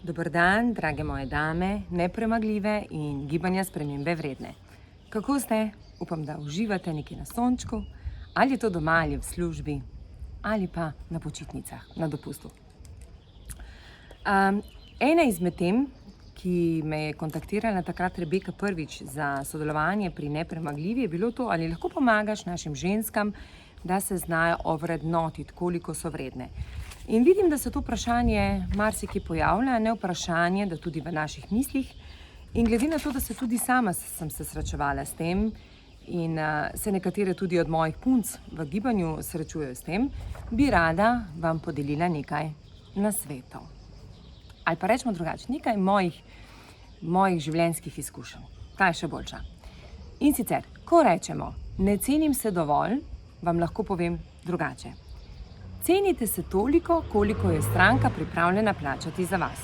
Dober dan, drage moje dame, nepremagljive in gibanja spremembe vredne. Kako ste? Upam, da uživate nekje na sončku, ali je to doma ali v službi, ali pa na počitnicah, na dopustu. Ena izmed tem, ki me je kontaktirala takrat Rebeka prvič za sodelovanje pri nepremagljivi, je bilo to, ali lahko pomagaš našim ženskam, da se znajo ovrednotiti, koliko so vredne. In vidim, da se to vprašanje marsikje pojavlja, ne vprašanje, da tudi v naših mislih. In glede na to, da se tudi sama sem se srečevala s tem in se nekatere tudi od mojih punc v gibanju srečujejo s tem, bi rada vam podelila nekaj nasvetov. Ali pa rečemo drugače, nekaj mojih življenjskih izkušenj. Ta je še boljša. In sicer, ko rečemo, ne cenim se dovolj, vam lahko povem drugače. Cenite se toliko, koliko je stranka pripravljena plačati za vas.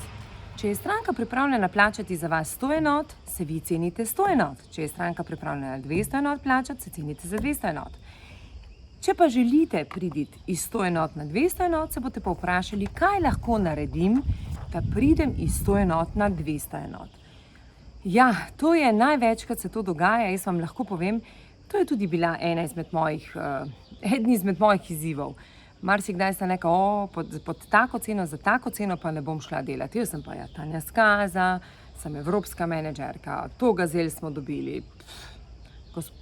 Če je stranka pripravljena plačati za vas 100 enot, se vi cenite 100 enot. Če je stranka pripravljena 200 enot plačati, se cenite za 200 enot. Če pa želite priti iz 100 enot na 200 enot, se boste pa vprašali, kaj lahko naredim, da pridem iz 100 enot na 200 enot. Ja, to je največkrat se to dogaja, jaz vam lahko povem, to je tudi bila eden izmed mojih izzivov. Marsikdaj sta neka, pod tako ceno, za tako ceno pa ne bom šla delati. Jaz sem pa Tanja Skaza, sem evropska menedžerka, to gazel smo dobili.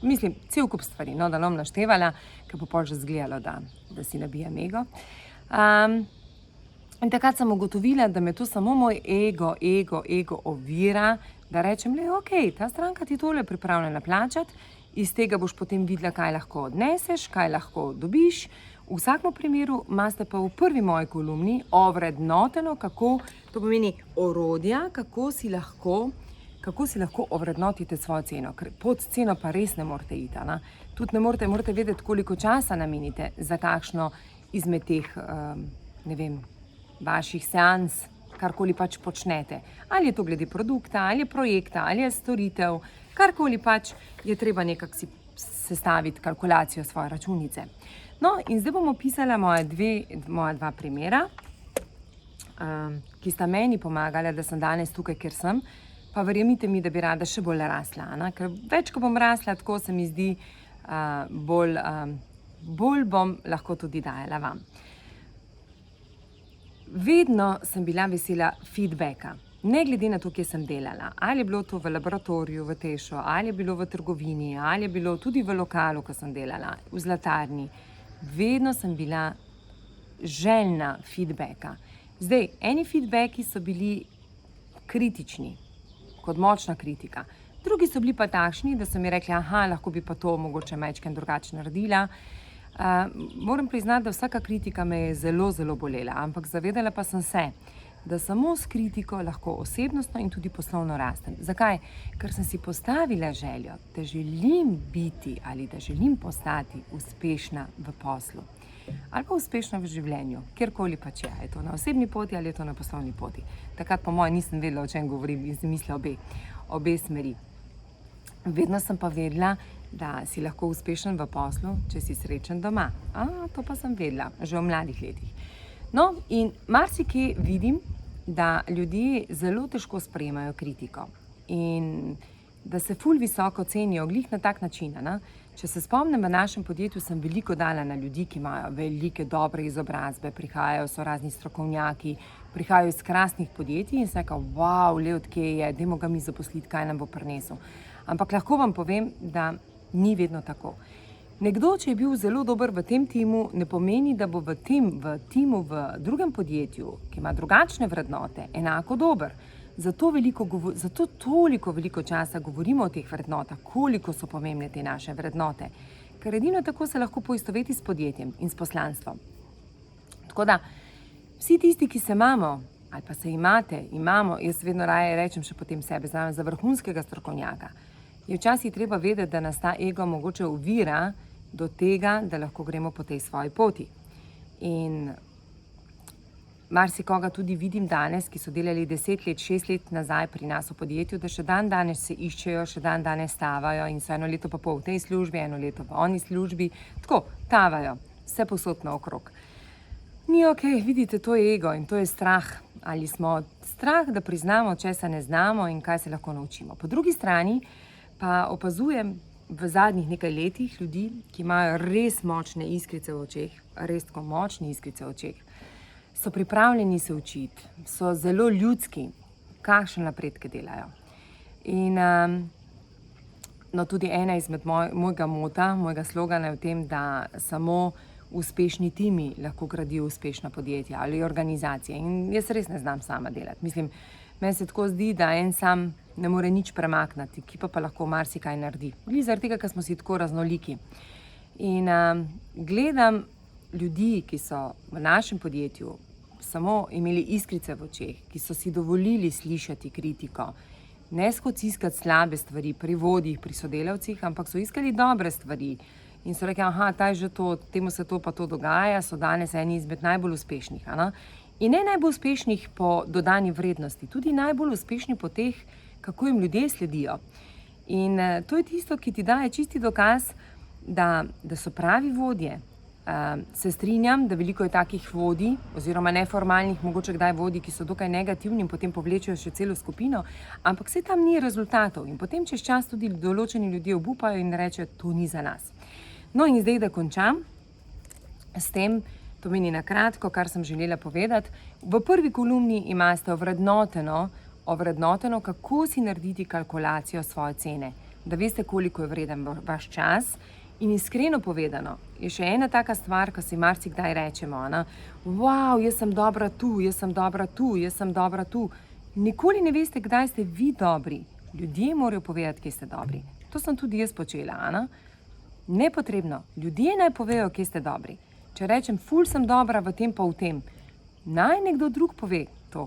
Mislim, cel kup stvari, no, da nam naštevala, ker bo pol že zgledalo, da si nabijem ego. In takrat sem ugotovila, da me to samo moj ego ovira, da rečem, okej, ta stranka ti tole pripravljena plačati, iz tega boš potem videla, kaj lahko odneseš, kaj lahko dobiš. V vsakem primeru imate pa v prvi moji kolumni ovrednoteno, to pomeni orodja, kako si lahko ovrednotite svojo ceno. Ker pod ceno pa res ne morete iti. Tudi ne morete vedeti, koliko časa namenite za kakšno izmed teh, vaših seans, karkoli pač počnete. Ali je to glede produkta, ali je projekta, ali je storitev, karkoli pač je treba nekako si sestaviti kalkulacijo svoje računice. No, in zdaj bom opisala moja dva primera, ki sta meni pomagala, da sem danes tukaj, kjer sem, pa verjemite mi, da bi rada še bolj rasla. Ker več, ko bom rasla, tako se mi zdi, bolj bom lahko tudi dajala vam. Vedno sem bila vesela feedbacka, ne glede na to, kje sem delala. Ali je bilo to v laboratoriju, v Tešu, ali je bilo v trgovini, ali je bilo tudi v lokalu, ko sem delala, v zlatarni. Vedno sem bila željna feedbacka. Zdaj, eni feedbacki so bili kritični, kot močna kritika. Drugi so bili pa takšni, da so mi rekli, lahko bi pa to mogoče majčkeno drugače naredila. Moram priznati, da vsaka kritika me je zelo, zelo bolela, ampak zavedala pa sem se, da samo s kritiko lahko osebnostno in tudi poslovno rastem. Zakaj? Ker sem si postavila željo, da želim biti ali da želim postati uspešna v poslu. Ali pa uspešna v življenju, kjerkoli pač je. Je to na osebni poti ali je to na poslovni poti. Takrat po mojem nisem vedela, o čem govorim in sem mislila obe smeri. Vedno sem pa vedela, da si lahko uspešen v poslu, če si srečen doma. To pa sem vedela, že v mladih letih. No, in marsikje vidim, da ljudje zelo težko sprejemajo kritiko in da se ful visoko cenijo glih na tak način. Če se spomnim, v našem podjetju sem veliko dala na ljudi, ki imajo velike, dobre izobrazbe, prihajajo, so razni strokovnjaki, prihajajo iz krasnih podjetij in se reka, odkje je, dajmo ga mi zaposliti, kaj nam bo prinesel. Ampak lahko vam povem, da ni vedno tako. Nekdo, če je bil zelo dober v tem timu, ne pomeni, da bo v timu v drugem podjetju, ki ima drugačne vrednote, enako dober. Zato toliko veliko časa govorimo o teh vrednotah, koliko so pomembne te naše vrednote. Ker edino tako se lahko poistoveti s podjetjem in s poslanstvom. Tako da, vsi tisti, ki se imamo, ali pa se imamo, jaz vedno raje rečem še potem sebe, za vrhunskega strokovnjaka, je včasih treba vedeti, da nas ta ego mogoče ovira do tega, da lahko gremo po tej svoji poti. In marsikoga tudi vidim danes, ki so delali 10 let, 6 let nazaj pri nas v podjetju, da še dan danes se iščejo, še dan danes stavajo in so 1 leto pa pol v tej službi, 1 leto v oni službi, tako tavajo, vse povsod naokrog. Ni okej, vidite, to je ego in to je strah. Ali smo strah, da priznamo, česa ne znamo in kaj se lahko naučimo. Po drugi strani pa opazujem v zadnjih nekaj letih ljudi, ki imajo res močne iskrice v očeh, res tako močne iskrice v očeh. So pripravljeni se učiti, so zelo ljudski, kakšne napredke delajo. In no, tudi ena izmed mojega slogana je v tem, da samo uspešni timi lahko gradijo uspešna podjetja ali organizacije. In jaz res ne znam sama delati. Mislim, meni se tako zdi, da en sam ne more nič premakniti, ekipa pa lahko marsikaj naredi. Zaradi tega, ker smo si tako raznoliki. In gledam ljudi, ki so v našem podjetju samo imeli iskrice v očeh, ki so si dovolili slišati kritiko, ne skozi iskati slabe stvari pri vodjih, pri sodelavcih, ampak so iskali dobre stvari. In so rekli, ta je že to, temu se to pa to dogaja, so danes eni izmed najbolj uspešnih. In ne najbolj uspešnih po dodani vrednosti, tudi najbolj uspešni po teh, kako jim ljudje sledijo. In to je tisto, ki ti daje čisti dokaz, da so pravi vodje. Se strinjam, da veliko je takih vodij, oziroma neformalnih, mogoče kdaj vodij, ki so dokaj negativni in potem povlečejo še celo skupino, ampak se tam ni rezultatov in potem čez čas tudi določeni ljudje obupajo in rečejo, to ni za nas. No in zdaj, da končam s tem, to meni na kratko, kar sem želela povedati. V prvi kolumni imate ovrednoteno, kako si narediti kalkulacijo svoje cene, da veste, koliko je vreden vaš čas. In iskreno povedano, je še ena taka stvar, ko si marsikdaj rečemo, wow, jaz sem dobra tu, jaz sem dobra tu, jaz sem dobra tu. Nikoli ne veste, kdaj ste vi dobri. Ljudje morajo povedati, kje ste dobri. To sem tudi jaz počela, Nepotrebno. Ljudje naj povejo, kje ste dobri. Če rečem, ful sem dobra v tem pa v tem, naj nekdo drug pove to,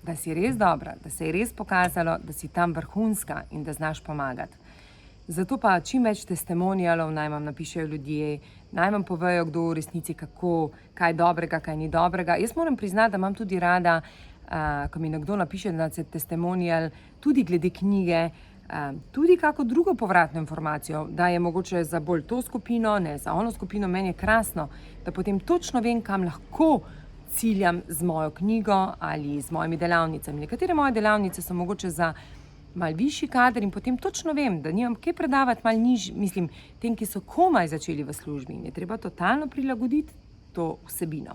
da si res dobra, da se je res pokazalo, da si tam vrhunska in da znaš pomagati. Zato pa čim več testimonialov naj vam napišejo ljudje, naj vam povejo, kdo v resnici kako, kaj dobrega, kaj ni dobrega. Jaz moram priznati, da imam tudi rada, ko mi nekdo napiše, da se testimonial tudi glede knjige, tudi kako drugo povratno informacijo, da je mogoče za bolj to skupino, ne za ono skupino. Meni je krasno, da potem točno vem, kam lahko ciljam z mojo knjigo ali z mojimi delavnicami. Nekatere moje delavnice so mogoče za malo višji kader in potem točno vem, da nimam kaj predavati malo nižji, mislim, tem, ki so komaj začeli v službi in je treba totalno prilagoditi to vsebino.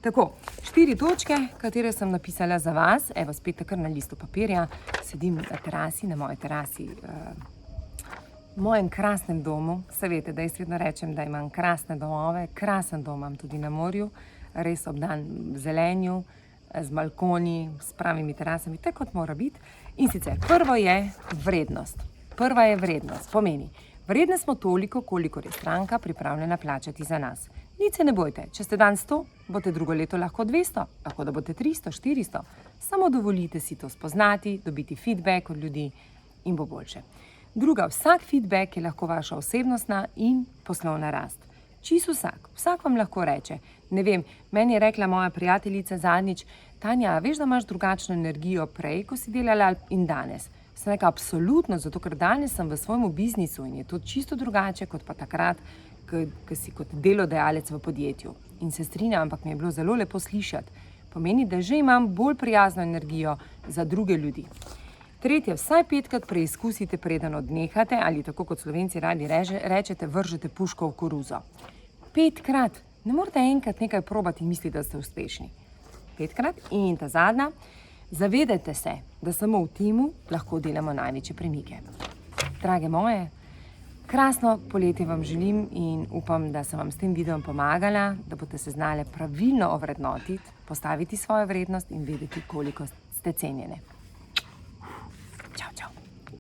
Tako, 4 točke, katere sem napisala za vas, evo spet takr na listu papirja, sedim na terasi, na moji terasi, v mojem krasnem domu. Se veste, da jaz vedno rečem, da imam krasne domove, krasen dom imam tudi na morju, res obdan v zelenju, z balkoni, s pravimi terasami, tako kot mora biti. In sicer, prvo je vrednost. Prva je vrednost, pomeni, vredne smo toliko, kolikor je stranka pripravljena plačati za nas. Nič se ne bojte, če ste dan 100, boste drugo leto lahko 200, lahko da boste 300, 400. Samo dovolite si to spoznati, dobiti feedback od ljudi in bo boljše. Druga, vsak feedback je lahko vaša osebnostna in poslovna rast. Čisto vsak vam lahko reče. Ne vem, meni je rekla moja prijateljica zadnjič, Tanja, veš, da imaš drugačno energijo prej, ko si delala in danes? Sem rekla, absolutno, zato ker danes sem v svojemu biznisu in je to čisto drugače, kot pa takrat, ko si kot delodajalec v podjetju. In se strinjam, ampak mi je bilo zelo lepo slišati. Pomeni, da že imam bolj prijazno energijo za druge ljudi. Tretje, vsaj 5krat preizkusite, preden odnehate, ali tako kot Slovenci radi rečete, vržete puško v koruzo. 5krat. Ne morate enkrat nekaj probati in misliti, da ste uspešni. 5krat. In ta zadnja, zavedajte se, da samo v timu lahko delamo največje premike. Drage moje, krasno poletje vam želim in upam, da sem vam s tem videom pomagala, da boste se znali pravilno ovrednotiti, postaviti svojo vrednost in vedeti, koliko ste cenjene.